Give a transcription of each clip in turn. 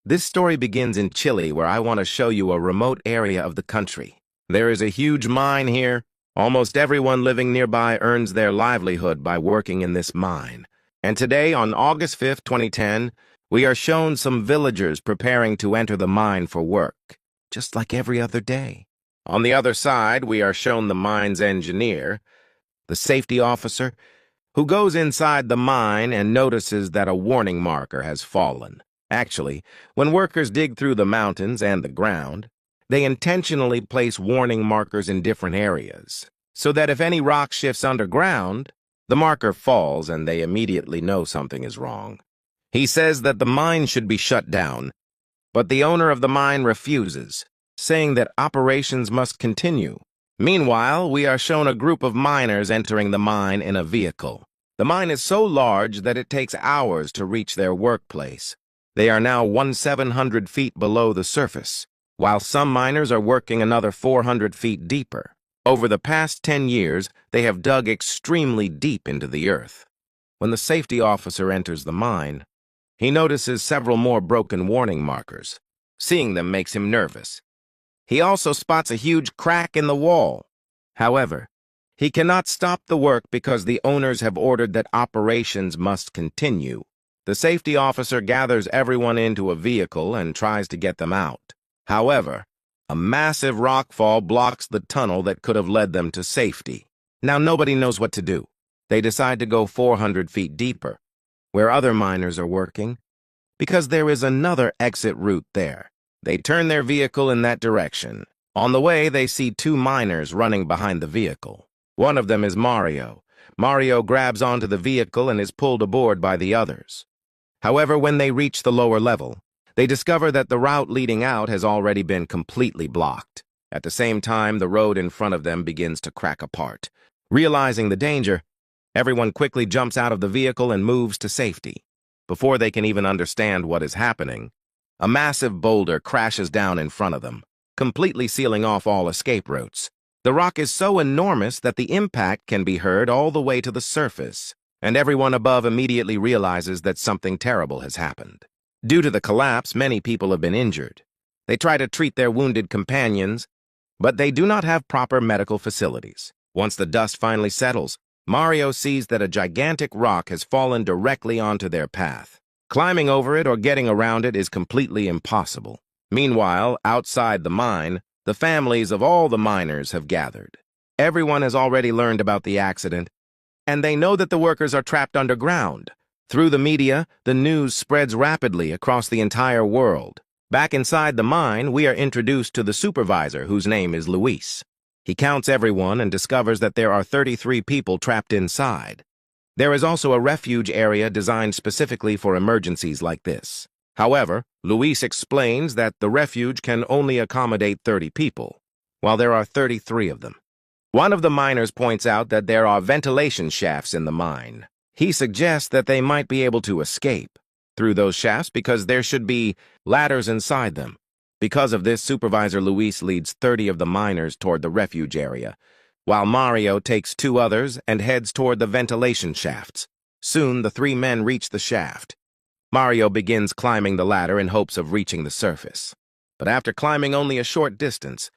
This story begins in Chile, where I want to show you a remote area of the country. There is a huge mine here. Almost everyone living nearby earns their livelihood by working in this mine. And today, on August 5th, 2010, we are shown some villagers preparing to enter the mine for work, just like every other day. On the other side, we are shown the mine's engineer, the safety officer, who goes inside the mine and notices that a warning marker has fallen. Actually, when workers dig through the mountains and the ground, they intentionally place warning markers in different areas, so that if any rock shifts underground, the marker falls and they immediately know something is wrong. He says that the mine should be shut down, but the owner of the mine refuses, saying that operations must continue. Meanwhile, we are shown a group of miners entering the mine in a vehicle. The mine is so large that it takes hours to reach their workplace. They are now 1,700 feet below the surface, while some miners are working another 400 feet deeper. Over the past 10 years, they have dug extremely deep into the earth. When the safety officer enters the mine, he notices several more broken warning markers. Seeing them makes him nervous. He also spots a huge crack in the wall. However, he cannot stop the work because the owners have ordered that operations must continue. The safety officer gathers everyone into a vehicle and tries to get them out. However, a massive rockfall blocks the tunnel that could have led them to safety. Now nobody knows what to do. They decide to go 400 feet deeper, where other miners are working, because there is another exit route there. They turn their vehicle in that direction. On the way, they see two miners running behind the vehicle. One of them is Mario. Mario grabs onto the vehicle and is pulled aboard by the others. However, when they reach the lower level, they discover that the route leading out has already been completely blocked. At the same time, the road in front of them begins to crack apart. Realizing the danger, everyone quickly jumps out of the vehicle and moves to safety. Before they can even understand what is happening, a massive boulder crashes down in front of them, completely sealing off all escape routes. The rock is so enormous that the impact can be heard all the way to the surface, and everyone above immediately realizes that something terrible has happened. Due to the collapse, many people have been injured. They try to treat their wounded companions, but they do not have proper medical facilities. Once the dust finally settles, Mario sees that a gigantic rock has fallen directly onto their path. Climbing over it or getting around it is completely impossible. Meanwhile, outside the mine, the families of all the miners have gathered. Everyone has already learned about the accident, and they know that the workers are trapped underground. Through the media, the news spreads rapidly across the entire world. Back inside the mine, we are introduced to the supervisor, whose name is Luis. He counts everyone and discovers that there are 33 people trapped inside. There is also a refuge area designed specifically for emergencies like this. However, Luis explains that the refuge can only accommodate 30 people, while there are 33 of them. One of the miners points out that there are ventilation shafts in the mine. He suggests that they might be able to escape through those shafts because there should be ladders inside them. Because of this, Supervisor Luis leads 30 of the miners toward the refuge area, while Mario takes 2 others and heads toward the ventilation shafts. Soon, the 3 men reach the shaft. Mario begins climbing the ladder in hopes of reaching the surface. But after climbing only a short distance,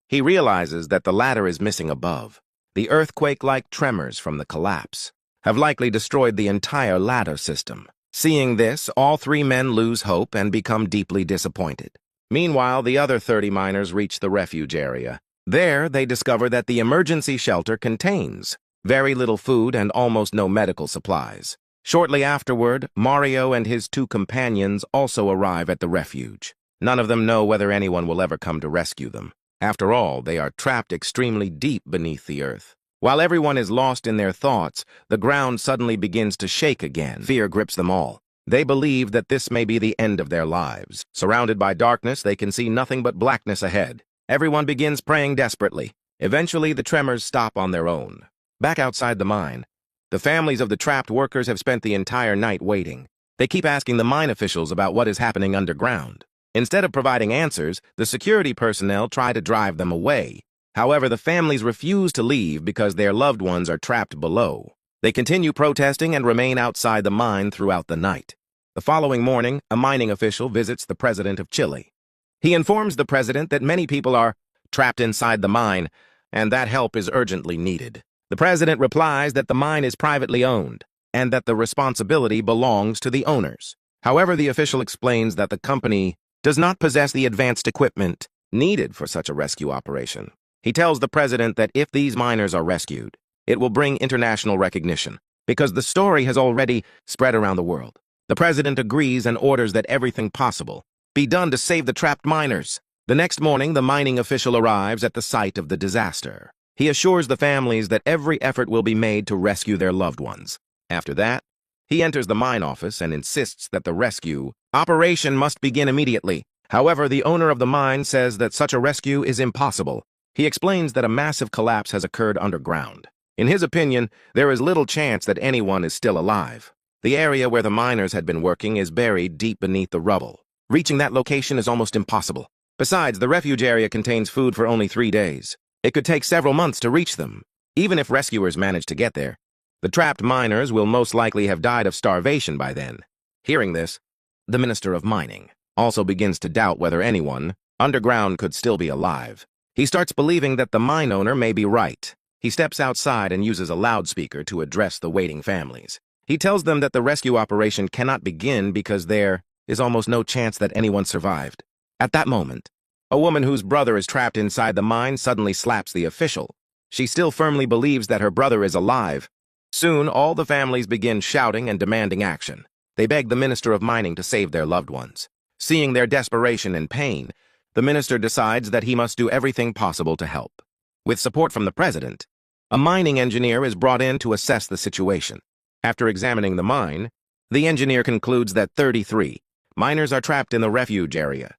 he realizes that the ladder is missing above. The earthquake-like tremors from the collapse have likely destroyed the entire ladder system. Seeing this, all 3 men lose hope and become deeply disappointed. Meanwhile, the other 30 miners reach the refuge area. There, they discover that the emergency shelter contains very little food and almost no medical supplies. Shortly afterward, Mario and his 2 companions also arrive at the refuge. None of them know whether anyone will ever come to rescue them. After all, they are trapped extremely deep beneath the earth. While everyone is lost in their thoughts, the ground suddenly begins to shake again. Fear grips them all. They believe that this may be the end of their lives. Surrounded by darkness, they can see nothing but blackness ahead. Everyone begins praying desperately. Eventually, the tremors stop on their own. Back outside the mine, the families of the trapped workers have spent the entire night waiting. They keep asking the mine officials about what is happening underground. Instead of providing answers, the security personnel try to drive them away. However, the families refuse to leave because their loved ones are trapped below. They continue protesting and remain outside the mine throughout the night. The following morning, a mining official visits the president of Chile. He informs the president that many people are trapped inside the mine, and that help is urgently needed. The president replies that the mine is privately owned, and that the responsibility belongs to the owners. However, the official explains that the company does not possess the advanced equipment needed for such a rescue operation. He tells the president that if these miners are rescued, it will bring international recognition, because the story has already spread around the world. The president agrees and orders that everything possible be done to save the trapped miners. The next morning, the mining official arrives at the site of the disaster. He assures the families that every effort will be made to rescue their loved ones. After that, he enters the mine office and insists that the rescue operation must begin immediately. However, the owner of the mine says that such a rescue is impossible. He explains that a massive collapse has occurred underground. In his opinion, there is little chance that anyone is still alive. The area where the miners had been working is buried deep beneath the rubble. Reaching that location is almost impossible. Besides, the refuge area contains food for only 3 days. It could take several months to reach them. Even if rescuers manage to get there, the trapped miners will most likely have died of starvation by then. Hearing this, the Minister of Mining also begins to doubt whether anyone underground could still be alive. He starts believing that the mine owner may be right. He steps outside and uses a loudspeaker to address the waiting families. He tells them that the rescue operation cannot begin because there is almost no chance that anyone survived. At that moment, a woman whose brother is trapped inside the mine suddenly slaps the official. She still firmly believes that her brother is alive. Soon, all the families begin shouting and demanding action. They beg the Minister of Mining to save their loved ones. Seeing their desperation and pain, the minister decides that he must do everything possible to help. With support from the president, a mining engineer is brought in to assess the situation. After examining the mine, the engineer concludes that 33 miners are trapped in the refuge area.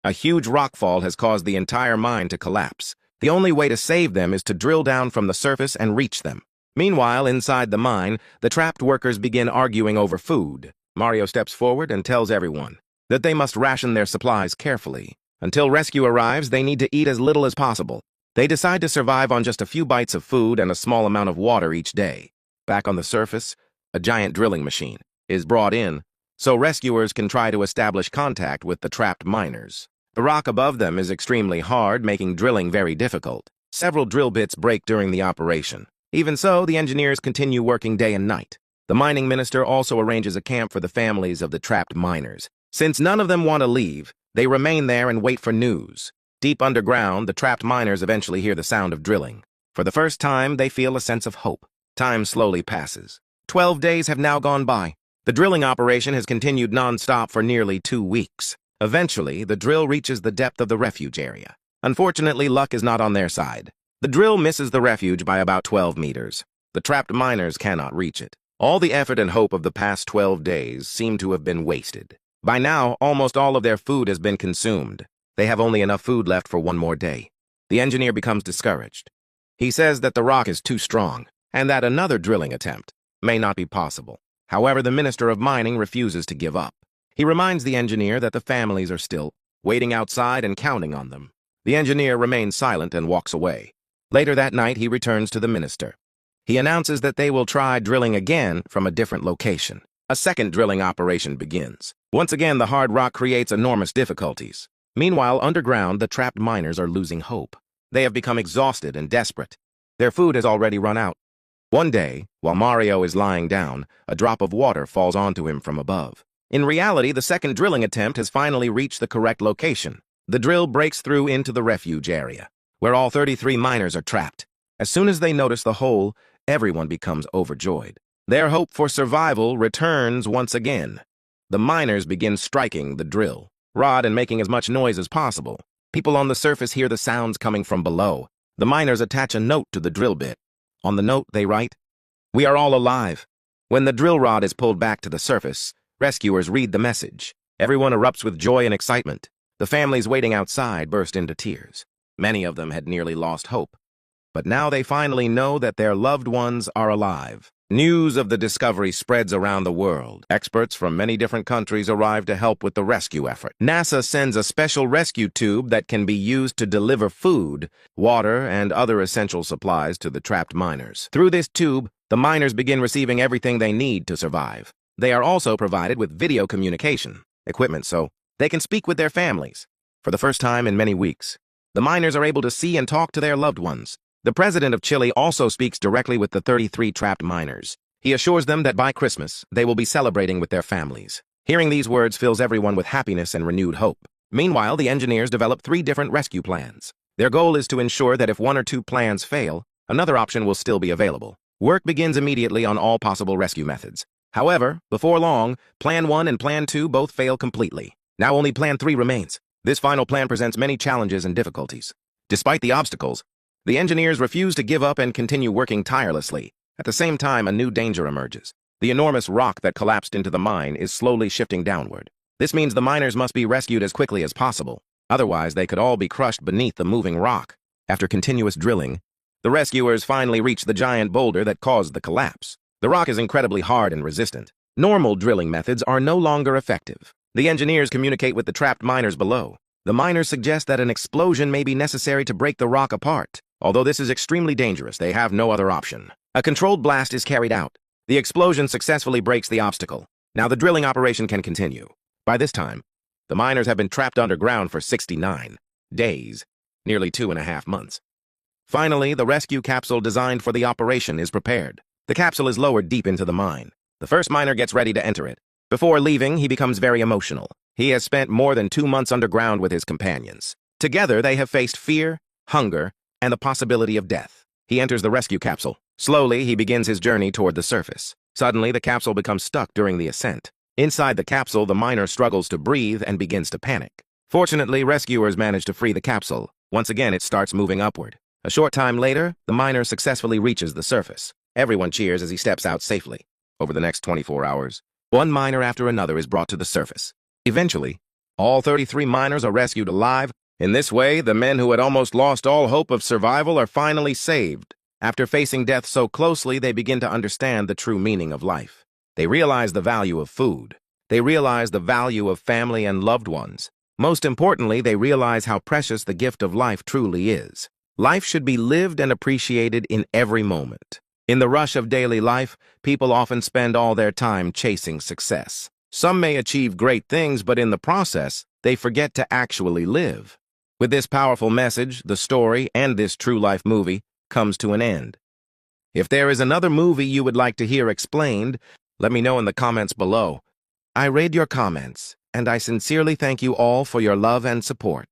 A huge rockfall has caused the entire mine to collapse. The only way to save them is to drill down from the surface and reach them. Meanwhile, inside the mine, the trapped workers begin arguing over food. Mario steps forward and tells everyone that they must ration their supplies carefully. Until rescue arrives, they need to eat as little as possible. They decide to survive on just a few bites of food and a small amount of water each day. Back on the surface, a giant drilling machine is brought in so rescuers can try to establish contact with the trapped miners. The rock above them is extremely hard, making drilling very difficult. Several drill bits break during the operation. Even so, the engineers continue working day and night. The mining minister also arranges a camp for the families of the trapped miners. Since none of them want to leave, they remain there and wait for news. Deep underground, the trapped miners eventually hear the sound of drilling. For the first time, they feel a sense of hope. Time slowly passes. 12 days have now gone by. The drilling operation has continued non-stop for nearly 2 weeks. Eventually, the drill reaches the depth of the refuge area. Unfortunately, luck is not on their side. The drill misses the refuge by about 12 meters. The trapped miners cannot reach it. All the effort and hope of the past 12 days seem to have been wasted. By now, almost all of their food has been consumed. They have only enough food left for 1 more day. The engineer becomes discouraged. He says that the rock is too strong and that another drilling attempt may not be possible. However, the Minister of Mining refuses to give up. He reminds the engineer that the families are still waiting outside and counting on them. The engineer remains silent and walks away. Later that night, he returns to the minister. He announces that they will try drilling again from a different location. A second drilling operation begins. Once again, the hard rock creates enormous difficulties. Meanwhile, underground, the trapped miners are losing hope. They have become exhausted and desperate. Their food has already run out. One day, while Mario is lying down, a drop of water falls onto him from above. In reality, the second drilling attempt has finally reached the correct location. The drill breaks through into the refuge area, where all 33 miners are trapped. As soon as they notice the hole, everyone becomes overjoyed. Their hope for survival returns once again. The miners begin striking the drill rod and making as much noise as possible. People on the surface hear the sounds coming from below. The miners attach a note to the drill bit. On the note, they write, "We are all alive." When the drill rod is pulled back to the surface, rescuers read the message. Everyone erupts with joy and excitement. The families waiting outside burst into tears. Many of them had nearly lost hope. But now they finally know that their loved ones are alive. News of the discovery spreads around the world. Experts from many different countries arrive to help with the rescue effort. NASA sends a special rescue tube that can be used to deliver food, water, and other essential supplies to the trapped miners. Through this tube, the miners begin receiving everything they need to survive. They are also provided with video communication equipment so they can speak with their families. For the first time in many weeks, the miners are able to see and talk to their loved ones. The president of Chile also speaks directly with the 33 trapped miners. He assures them that by Christmas, they will be celebrating with their families. Hearing these words fills everyone with happiness and renewed hope. Meanwhile, the engineers develop 3 different rescue plans. Their goal is to ensure that if 1 or 2 plans fail, another option will still be available. Work begins immediately on all possible rescue methods. However, before long, Plan 1 and Plan 2 both fail completely. Now only Plan 3 remains. This final plan presents many challenges and difficulties. Despite the obstacles, the engineers refuse to give up and continue working tirelessly. At the same time, a new danger emerges. The enormous rock that collapsed into the mine is slowly shifting downward. This means the miners must be rescued as quickly as possible. Otherwise, they could all be crushed beneath the moving rock. After continuous drilling, the rescuers finally reach the giant boulder that caused the collapse. The rock is incredibly hard and resistant. Normal drilling methods are no longer effective. The engineers communicate with the trapped miners below. The miners suggest that an explosion may be necessary to break the rock apart. Although this is extremely dangerous, they have no other option. A controlled blast is carried out. The explosion successfully breaks the obstacle. Now the drilling operation can continue. By this time, the miners have been trapped underground for 69 days, nearly 2.5 months. Finally, the rescue capsule designed for the operation is prepared. The capsule is lowered deep into the mine. The first miner gets ready to enter it. Before leaving, he becomes very emotional. He has spent more than 2 months underground with his companions. Together, they have faced fear, hunger, and the possibility of death. He enters the rescue capsule. Slowly, he begins his journey toward the surface. Suddenly, the capsule becomes stuck during the ascent. Inside the capsule, the miner struggles to breathe and begins to panic. Fortunately, rescuers manage to free the capsule. Once again, it starts moving upward. A short time later, the miner successfully reaches the surface. Everyone cheers as he steps out safely. Over the next 24 hours, one miner after another is brought to the surface. Eventually, all 33 miners are rescued alive. In this way, the men who had almost lost all hope of survival are finally saved. After facing death so closely, they begin to understand the true meaning of life. They realize the value of food. They realize the value of family and loved ones. Most importantly, they realize how precious the gift of life truly is. Life should be lived and appreciated in every moment. In the rush of daily life, people often spend all their time chasing success. Some may achieve great things, but in the process, they forget to actually live. With this powerful message, the story, and this true life movie comes to an end. If there is another movie you would like to hear explained, let me know in the comments below. I read your comments, and I sincerely thank you all for your love and support.